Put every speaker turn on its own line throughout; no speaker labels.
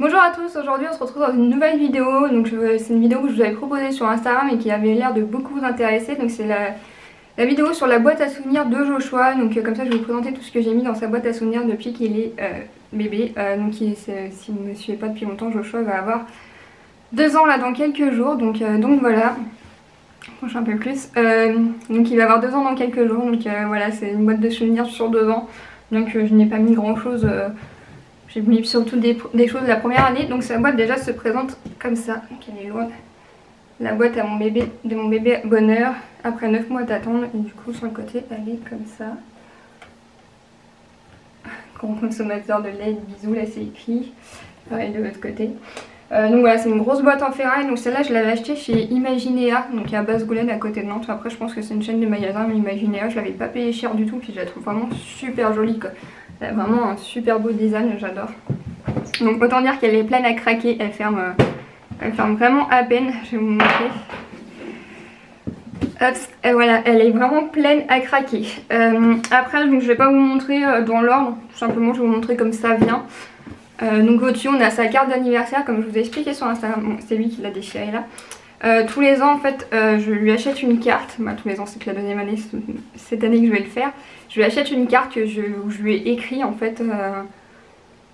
Bonjour à tous, aujourd'hui on se retrouve dans une nouvelle vidéo. Donc c'est une vidéo que je vous avais proposée sur Instagram et qui avait l'air de beaucoup vous intéresser. Donc c'est la vidéo sur la boîte à souvenirs de Joshua. Donc comme ça je vais vous présenter tout ce que j'ai mis dans sa boîte à souvenirs depuis qu'il est bébé. Si vous ne me suivez pas depuis longtemps, Joshua va avoir 2 ans là dans quelques jours. Donc voilà, je un peu plus. Donc il va avoir 2 ans dans quelques jours. Donc voilà, c'est une boîte de souvenirs sur 2 ans. Donc je n'ai pas mis grand chose. J'ai mis surtout des choses de la première année. Donc sa boîte déjà se présente comme ça. Donc elle est loin. La boîte à de mon bébé bonheur après 9 mois d'attente. Et du coup sur le côté elle est comme ça. Grand consommateur de lait, bisous, là c'est écrit. Pareil de l'autre côté. Donc voilà, c'est une grosse boîte en ferraille. Donc celle-là je l'avais achetée chez Imaginea, donc à Basse-Goulaine à côté de Nantes. Après je pense que c'est une chaîne de magasins, mais Imaginea je l'avais pas payé cher du tout. Puis je la trouve vraiment super jolie quoi. Elle a vraiment un super beau design, j'adore. Donc autant dire qu'elle est pleine à craquer, elle ferme vraiment à peine. Je vais vous montrer. Hop, et voilà, elle est vraiment pleine à craquer. Après donc, je vais pas vous montrer dans l'ordre, tout simplement je vais vous montrer comme ça vient. Donc au-dessus on a sa carte d'anniversaire comme je vous ai expliqué sur Instagram. Bon, c'est lui qui l'a déchiré là. Tous les ans en fait je lui achète une carte. Bah, tous les ans, c'est que la deuxième année, cette année que je vais le faire. Je lui achète une carte où je lui ai écrit en fait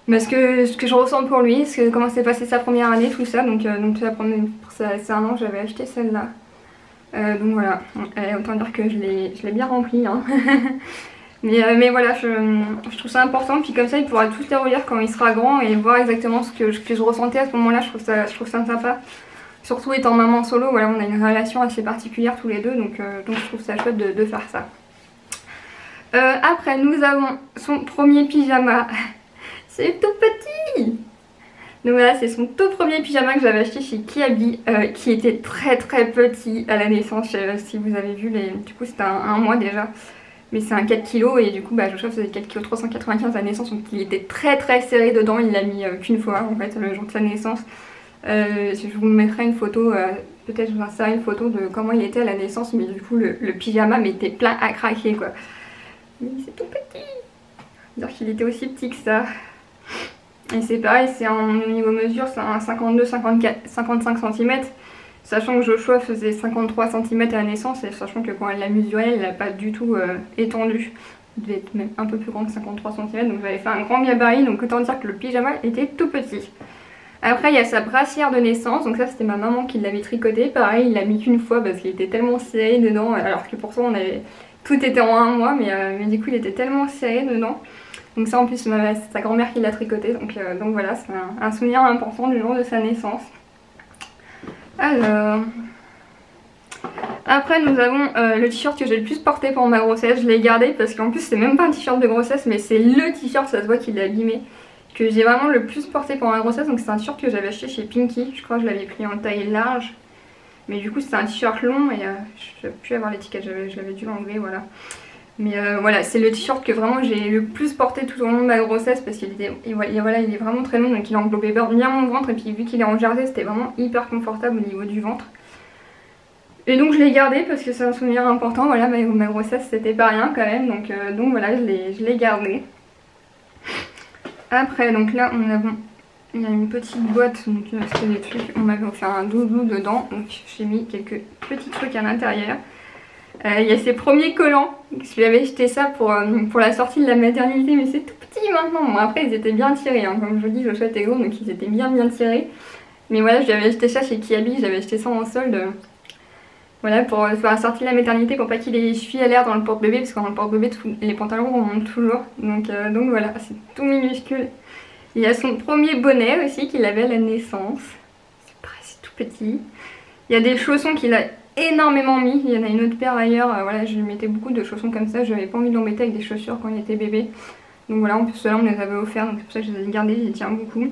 ce que je ressens pour lui, comment s'est passé sa première année, tout ça. Donc c'est un an que j'avais acheté celle-là. Donc voilà, autant dire que je l'ai bien remplie hein. Mais voilà, je trouve ça important, puis comme ça il pourra tous les relire quand il sera grand et voir exactement ce que je ressentais à ce moment là. Je trouve ça sympa, surtout étant maman solo. Voilà, on a une relation assez particulière tous les deux, donc je trouve ça chouette de faire ça. Après nous avons son premier pyjama. C'est tout petit. Donc voilà, c'est son tout premier pyjama que j'avais acheté chez Kiabi, qui était très petit à la naissance. Je sais pas si vous avez vu, du coup c'était un mois déjà. Mais c'est un 4 kg et du coup Joshua faisait 4 kg 395 à la naissance, donc il était très serré dedans. Il l'a mis qu'une fois en fait le jour de sa naissance. Je vous mettrai une photo, peut-être je vous insérerai une photo de comment il était à la naissance, mais du coup le pyjama était plein à craquer quoi. Mais c'est tout petit. C'est-à-dire qu'il était aussi petit que ça. Et c'est pareil, au niveau mesure, c'est un 52-55 cm. Sachant que Joshua faisait 53 cm à la naissance, et sachant que quand elle l'a mesuré, elle l'a pas du tout étendu. Il devait être même un peu plus grand que 53 cm, donc j'avais fait un grand gabarit, donc autant dire que le pyjama était tout petit. Après il y a sa brassière de naissance, donc ça c'était ma maman qui l'avait tricoté. Pareil, il l'a mis qu'une fois parce qu'il était tellement serré dedans, alors que pourtant tout était en un mois, mais du coup il était tellement serré dedans. Donc ça en plus c'est sa grand-mère qui l'a tricoté, donc voilà, c'est un souvenir important du jour de sa naissance. Alors, après nous avons le t-shirt que j'ai le plus porté pendant ma grossesse. Je l'ai gardé parce qu'en plus c'est même pas un t-shirt de grossesse, mais c'est le t-shirt, ça se voit qu'il est abîmé, que j'ai vraiment le plus porté pendant ma grossesse. Donc c'est un t-shirt que j'avais acheté chez Pinky, je crois que je l'avais pris en taille large. Mais du coup c'est un t-shirt long et je ne vais plus avoir l'étiquette, je l'avais dû l'enlever, voilà. Mais voilà, c'est le t-shirt que vraiment j'ai le plus porté tout au long de ma grossesse parce qu'il il est vraiment très long, donc il englobait bien mon ventre. Et puis vu qu'il est en jersey, c'était vraiment hyper confortable au niveau du ventre. Et donc je l'ai gardé parce que c'est un souvenir important. Voilà, ma grossesse c'était pas rien quand même, donc voilà, je l'ai gardé. Après donc là il y a une petite boîte, donc c'était des trucs, on m'avait offert un doudou dedans, donc j'ai mis quelques petits trucs à l'intérieur. Il y a ses premiers collants, je lui avais acheté ça pour la sortie de la maternité, mais c'est tout petit maintenant. Bon après ils étaient bien tirés, hein. Comme je vous dis, Joshua était gros, donc ils étaient bien tirés. Mais voilà, je lui avais acheté ça chez Kiabi, j'avais acheté ça en solde. Voilà, pour la sortie de la maternité, pour pas qu'il ait essuie à l'air dans le porte-bébé, parce que dans le porte-bébé les pantalons remontent toujours. Donc voilà, c'est tout minuscule. Il y a son premier bonnet aussi qu'il avait à la naissance. C'est pareil, c'est tout petit. Il y a des chaussons qu'il a énormément mis, il y en a une autre paire ailleurs, voilà, je lui mettais beaucoup de chaussons comme ça, je n'avais pas envie de l'embêter avec des chaussures quand il était bébé. Donc voilà, en plus ceux-là on me les avait offerts, donc c'est pour ça que je les ai gardés, j'y tiens beaucoup.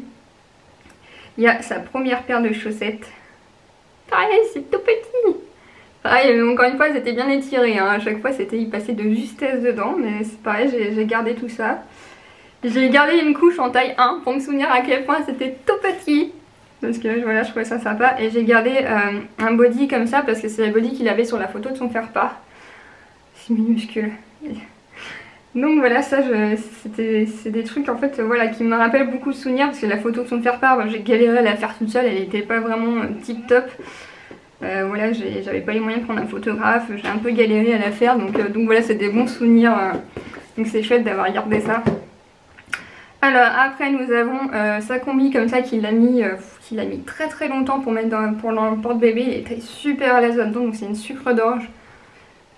Il y a sa première paire de chaussettes. Pareil, c'est tout petit. Pareil, encore une fois, c'était bien étiré, hein. À chaque fois il passait de justesse dedans, mais c'est pareil, j'ai gardé tout ça. J'ai gardé une couche en taille 1 pour me souvenir à quel point c'était tout petit. Parce que voilà, je trouvais ça sympa. Et j'ai gardé un body comme ça parce que c'est le body qu'il avait sur la photo de son faire-part. C'est minuscule. Donc voilà, ça c'est des trucs en fait voilà, qui me rappellent beaucoup de souvenirs parce que la photo de son faire-part, j'ai galéré à la faire toute seule, elle était pas vraiment tip top. Voilà, j'avais pas les moyens de prendre un photographe, j'ai un peu galéré à la faire, donc voilà, c'est des bons souvenirs, donc c'est chouette d'avoir gardé ça. Alors après nous avons sa combi comme ça qu'il a mis très très longtemps pour mettre pour le porte-bébé, il était super à l'aise là-dedans, donc c'est une sucre d'orge.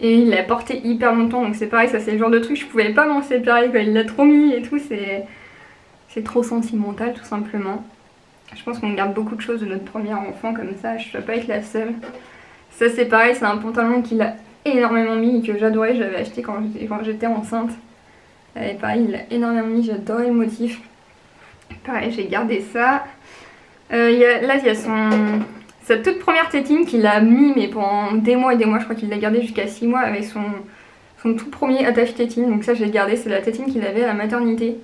Et il l'a porté hyper longtemps, donc c'est pareil, ça c'est le genre de truc je pouvais pas m'en séparer quand il l'a trop mis et tout, c'est trop sentimental tout simplement. Je pense qu'on garde beaucoup de choses de notre premier enfant comme ça, je dois pas être la seule. Ça c'est pareil, c'est un pantalon qu'il a énormément mis et que j'adorais, j'avais acheté quand j'étais enceinte. Et pareil, il l'a énormément mis, j'adorais le motif. Pareil, j'ai gardé ça. Là il y a sa toute première tétine qu'il a mis mais pendant des mois et des mois, je crois qu'il l'a gardé jusqu'à 6 mois avec son tout premier attache tétine. Donc ça j'ai gardé, c'est la tétine qu'il avait à la maternité.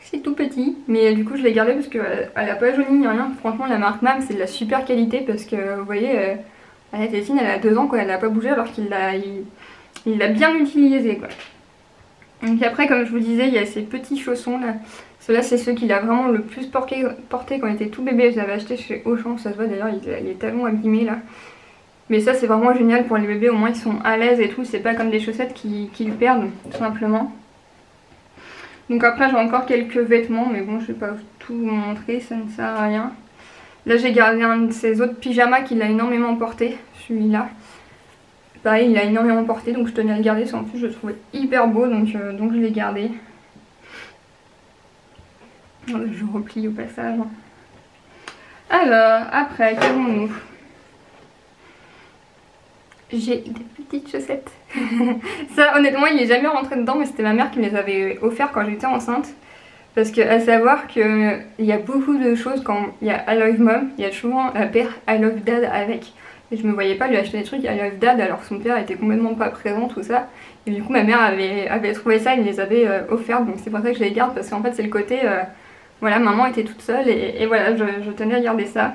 C'est tout petit, mais du coup je l'ai gardé parce qu'elle a pas jauni ni rien. Franchement la marque MAM c'est de la super qualité parce que vous voyez, la tétine elle a 2 ans quoi, elle n'a pas bougé alors qu'il l'a bien utilisée quoi. Donc après comme je vous disais il y a ces petits chaussons là. Ceux-là c'est ceux qu'il a vraiment le plus porté quand il était tout bébé. Je les avais achetés chez Auchan, ça se voit d'ailleurs, les talons abîmés là. Mais ça c'est vraiment génial pour les bébés, au moins ils sont à l'aise et tout, c'est pas comme des chaussettes qui le perdent tout simplement. Donc après j'ai encore quelques vêtements mais bon je vais pas tout vous montrer, ça ne sert à rien. Là j'ai gardé un de ses autres pyjamas qu'il a énormément porté, celui-là. Pareil il a énormément porté donc je tenais à le garder, en plus je le trouvais hyper beau donc je l'ai gardé. Je replie au passage. Alors, après, qu'avons-nous? J'ai des petites chaussettes. Ça, honnêtement, il n'est jamais rentré dedans, mais c'était ma mère qui me les avait offertes quand j'étais enceinte. Parce que, à savoir qu'il y a beaucoup de choses quand il y a I Love Mom, il y a souvent la paire I Love Dad avec. Et je me voyais pas lui acheter des trucs I Love Dad alors que son père était complètement pas présent, tout ça. Et du coup, ma mère avait trouvé ça, elle me les avait offertes, donc c'est pour ça que je les garde, parce qu'en fait, c'est le côté. Voilà, maman était toute seule et voilà, je tenais à garder ça.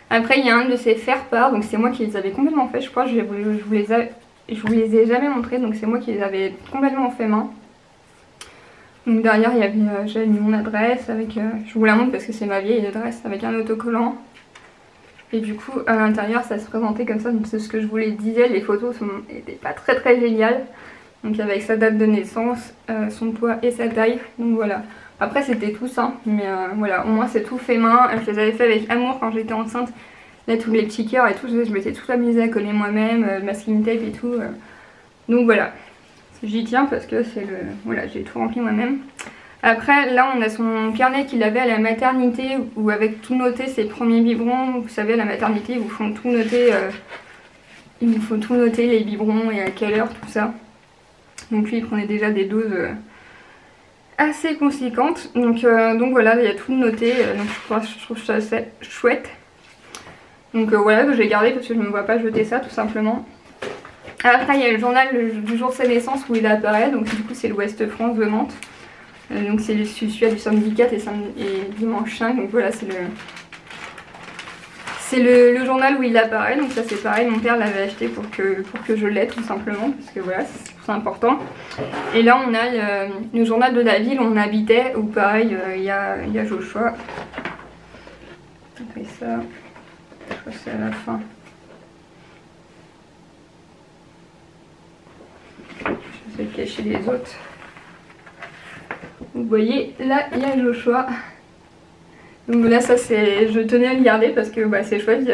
Après, il y a un de ces faire-part, donc c'est moi qui les avais complètement fait, je crois, je vous les ai jamais montrés, donc c'est moi qui les avais complètement fait main. Donc derrière, j'avais mis mon adresse, avec, je vous la montre parce que c'est ma vieille adresse, avec un autocollant. Et du coup, à l'intérieur, ça se présentait comme ça, donc c'est ce que je vous les disais, les photos n'étaient pas très très géniales. Donc avec sa date de naissance, son poids et sa taille, donc voilà. Après c'était tout ça, mais voilà, au moins c'est tout fait main. Je les avais fait avec amour quand j'étais enceinte. Là tous les petits cœurs et tout, je m'étais tout amusée à coller moi-même, masking tape et tout. Donc voilà, j'y tiens parce que c'est le... Voilà, j'ai tout rempli moi-même. Après là on a son carnet qu'il avait à la maternité où avec tout noté ses premiers biberons. Vous savez à la maternité ils vous font tout noter, il vous faut tout noter les biberons et à quelle heure tout ça. Donc lui il prenait déjà des doses... assez conséquente, donc voilà, il y a tout noté, donc je trouve ça assez chouette. Donc voilà, que je vais garder parce que je ne me vois pas jeter ça tout simplement. Après il y a le journal du jour de sa naissance où il apparaît, donc du coup c'est l'Ouest France de Nantes. Donc c'est celui du samedi 4 et dimanche 5, donc voilà c'est le journal où il apparaît, donc ça c'est pareil, mon père l'avait acheté pour que je l'aie tout simplement, parce que voilà, c'est important. Et là on a le journal de la ville où on habitait, où pareil, il y a Joshua. Et ça, je crois que c'est à la fin. Je vais cacher les autres. Vous voyez, là il y a Joshua. Donc là ça c'est, je tenais à le garder parce que bah, c'est chouette, il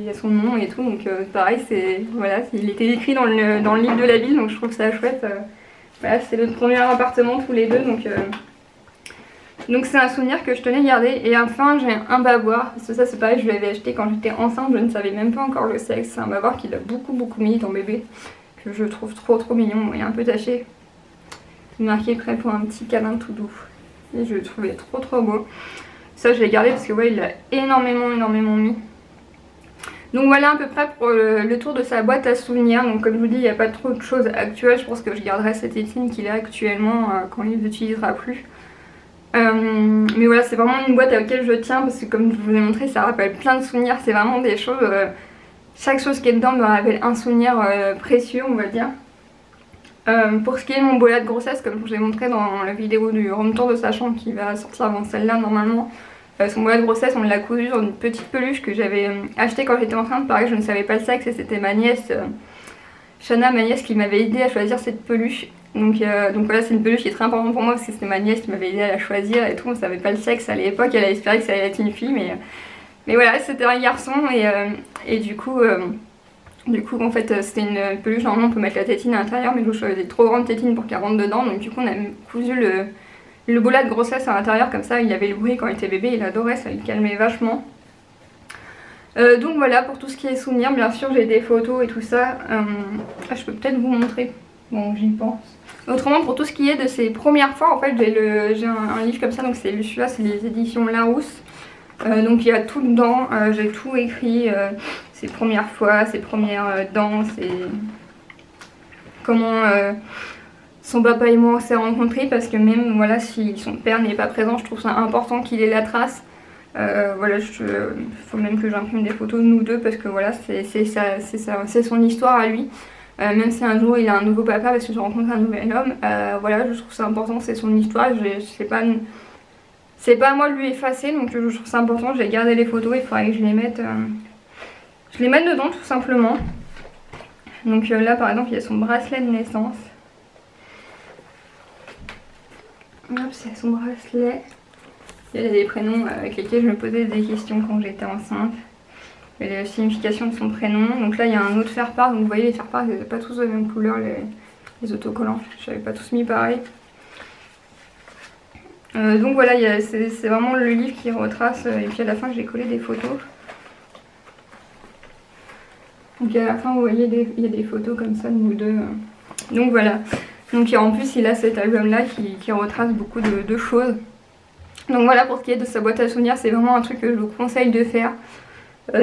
y a son nom et tout, donc pareil c'est, voilà, il était écrit dans le livre de la ville, donc je trouve ça chouette. Voilà, c'est notre premier appartement tous les deux, donc c'est un souvenir que je tenais à garder. Et enfin j'ai un bavoir, parce que ça c'est pareil, je l'avais acheté quand j'étais enceinte, je ne savais même pas encore le sexe. C'est un bavoir qu'il a beaucoup mis dans bébé, que je trouve trop mignon, il est un peu taché. Il est marqué prêt pour un petit câlin tout doux, et je le trouvais trop beau. Ça je l'ai gardé parce que ouais il a énormément mis. Donc voilà à peu près pour le tour de sa boîte à souvenirs. Donc comme je vous dis il n'y a pas trop de choses actuelles. Je pense que je garderai cette tétine qu'il a actuellement quand il ne l'utilisera plus. Mais voilà c'est vraiment une boîte à laquelle je tiens parce que comme je vous ai montré ça rappelle plein de souvenirs. C'est vraiment des choses, chaque chose qui est dedans me rappelle un souvenir précieux on va dire. Pour ce qui est de mon bola de grossesse, comme je vous ai montré dans la vidéo du home tour de sa chambre qui va sortir avant celle-là normalement, son bola de grossesse on l'a cousu sur une petite peluche que j'avais achetée quand j'étais enceinte. Pareil, je ne savais pas le sexe et c'était ma nièce, Shana, ma nièce, qui m'avait aidé à choisir cette peluche. Donc voilà, c'est une peluche qui est très importante pour moi parce que c'était ma nièce qui m'avait aidé à la choisir et tout. On ne savait pas le sexe à l'époque, elle a espéré que ça allait être une fille, mais voilà, c'était un garçon et du coup en fait c'était une peluche. Normalement on peut mettre la tétine à l'intérieur, mais je choisissais trop grande tétine pour qu'elle rentre dedans. Donc du coup on a cousu le bola de grossesse à l'intérieur, comme ça il avait le bruit quand il était bébé, il adorait, ça lui calmait vachement. Donc voilà pour tout ce qui est souvenirs. Bien sûr j'ai des photos et tout ça, je peux peut-être vous montrer, bon j'y pense. Autrement pour tout ce qui est de ces premières fois, en fait j'ai un livre comme ça, donc c'est celui-là, c'est les éditions Larousse. Donc il y a tout dedans, j'ai tout écrit, ses premières fois, ses premières danses et comment son papa et moi on s'est rencontrés, parce que même voilà, si son père n'est pas présent, je trouve ça important qu'il ait la trace. Voilà, faut même que j'imprime des photos de nous deux parce que voilà, c'est son histoire à lui. Même si un jour il a un nouveau papa parce que je rencontre un nouvel homme, voilà, je trouve ça important, c'est son histoire. C'est pas à moi de lui effacer, donc je trouve ça important. J'ai gardé les photos, il faudrait que je les mette dedans tout simplement. Donc là par exemple il y a son bracelet de naissance. Hop, c'est son bracelet. Il y a des prénoms avec lesquels je me posais des questions quand j'étais enceinte. Il y a la signification de son prénom. Donc là il y a un autre faire-part. Donc vous voyez les faire-part, ils n'étaient pas tous de la même couleur, les autocollants. Je n'avais pas tous mis pareil. Donc voilà, c'est vraiment le livre qui retrace. Et puis à la fin j'ai collé des photos. Donc à la fin vous voyez il y a des photos comme ça de nous deux. Donc voilà. Donc en plus il a cet album là qui retrace beaucoup de choses. Donc voilà pour ce qui est de sa boîte à souvenirs, c'est vraiment un truc que je vous conseille de faire.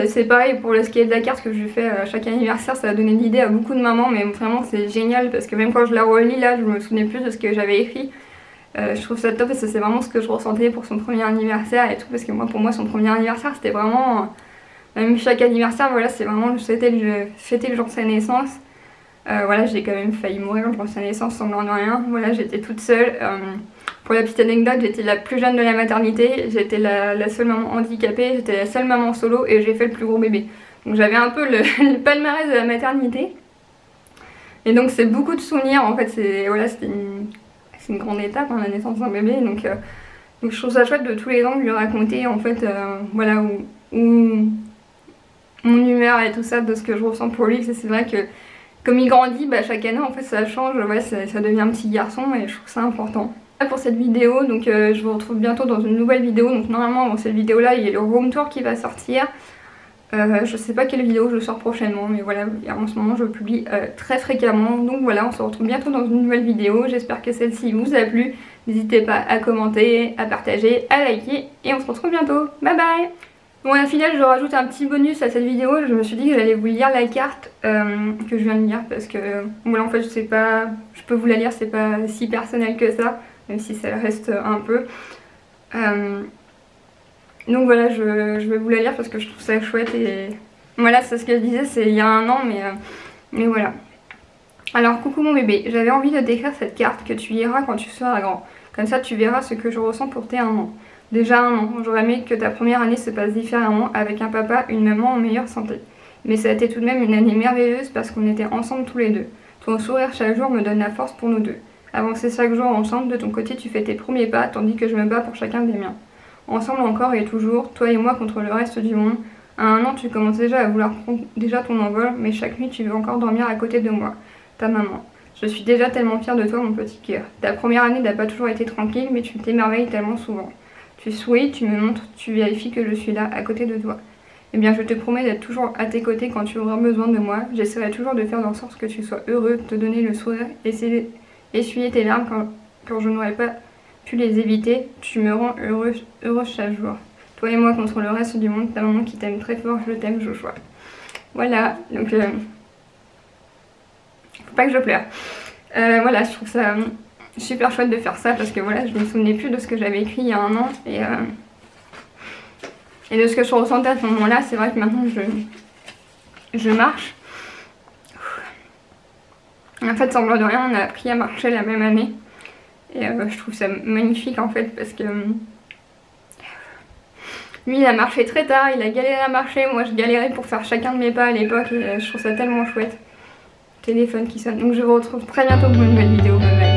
C'est pareil pour ce qui est de la carte que je lui fais à chaque anniversaire, ça a donné l'idée à beaucoup de mamans, mais vraiment c'est génial parce que même quand je la relis là, je me souvenais plus de ce que j'avais écrit. Je trouve ça top parce que c'est vraiment ce que je ressentais pour son premier anniversaire et tout, parce que pour moi son premier anniversaire c'était vraiment, même chaque anniversaire voilà, c'est vraiment fêter le jour de sa naissance. Voilà, j'ai quand même failli mourir le jour de sa naissance sans n'en rien. Voilà, j'étais toute seule. Pour la petite anecdote, j'étais la plus jeune de la maternité, j'étais la seule maman handicapée, j'étais la seule maman solo et j'ai fait le plus gros bébé. Donc j'avais un peu le palmarès de la maternité. Et donc c'est beaucoup de souvenirs, en fait, voilà, c'est une grande étape, hein, la naissance d'un bébé. Donc je trouve ça chouette de tous les ans de lui raconter, en fait, voilà, où mon humeur et tout ça, de ce que je ressens pour lui. C'est vrai que comme il grandit, bah, chaque année en fait ça change, ouais, ça devient un petit garçon et je trouve ça important. Pour cette vidéo, donc je vous retrouve bientôt dans une nouvelle vidéo. Donc normalement dans cette vidéo là il y a le room tour qui va sortir. Je sais pas quelle vidéo je sors prochainement, mais voilà, en ce moment je publie très fréquemment. Donc voilà, on se retrouve bientôt dans une nouvelle vidéo. J'espère que celle-ci vous a plu. N'hésitez pas à commenter, à partager, à liker et on se retrouve bientôt. Bye bye. Bon, à la finale je rajoute un petit bonus à cette vidéo. Je me suis dit que j'allais vous lire la carte que je viens de lire, parce que voilà, en fait je sais pas, je peux vous la lire, c'est pas si personnel que ça, même si ça reste un peu. Donc voilà, je vais vous la lire parce que je trouve ça chouette. Et voilà, c'est ce que je disais, c'est il y a un an, mais voilà. Alors coucou mon bébé, j'avais envie de t'écrire cette carte que tu liras quand tu seras grand. Comme ça tu verras ce que je ressens pour tes 1 an. Déjà 1 an, j'aurais aimé que ta première année se passe différemment, avec un papa, une maman en meilleure santé. Mais ça a été tout de même une année merveilleuse parce qu'on était ensemble tous les deux. Ton sourire chaque jour me donne la force pour nous deux. Avancer chaque jour ensemble, de ton côté tu fais tes premiers pas, tandis que je me bats pour chacun des miens. Ensemble encore et toujours, toi et moi contre le reste du monde. À 1 an tu commences déjà à vouloir prendre déjà ton envol, mais chaque nuit tu veux encore dormir à côté de moi, ta maman. Je suis déjà tellement fière de toi mon petit cœur. Ta première année n'a pas toujours été tranquille, mais tu t'émerveilles tellement souvent. Tu souris, tu me montres, tu vérifies que je suis là, à côté de toi. Eh bien je te promets d'être toujours à tes côtés quand tu auras besoin de moi. J'essaierai toujours de faire en sorte que tu sois heureux, de te donner le sourire, essuyer tes larmes quand je n'aurais pas pu les éviter. Tu me rends heureuse chaque jour. Toi et moi contre le reste du monde, ta maman qui t'aime très fort, je t'aime Joshua. Voilà, donc faut pas que je pleure. Voilà, je trouve ça super chouette de faire ça parce que voilà, je me souvenais plus de ce que j'avais écrit il y a 1 an et de ce que je ressentais à ce moment-là. C'est vrai que maintenant je marche. En fait, semblant de rien, on a appris à marcher la même année. Et je trouve ça magnifique en fait parce que lui il a marché très tard, il a galéré à marcher, moi je galérais pour faire chacun de mes pas à l'époque et je trouve ça tellement chouette. Téléphone qui sonne, donc je vous retrouve très bientôt pour une nouvelle vidéo, bye bye.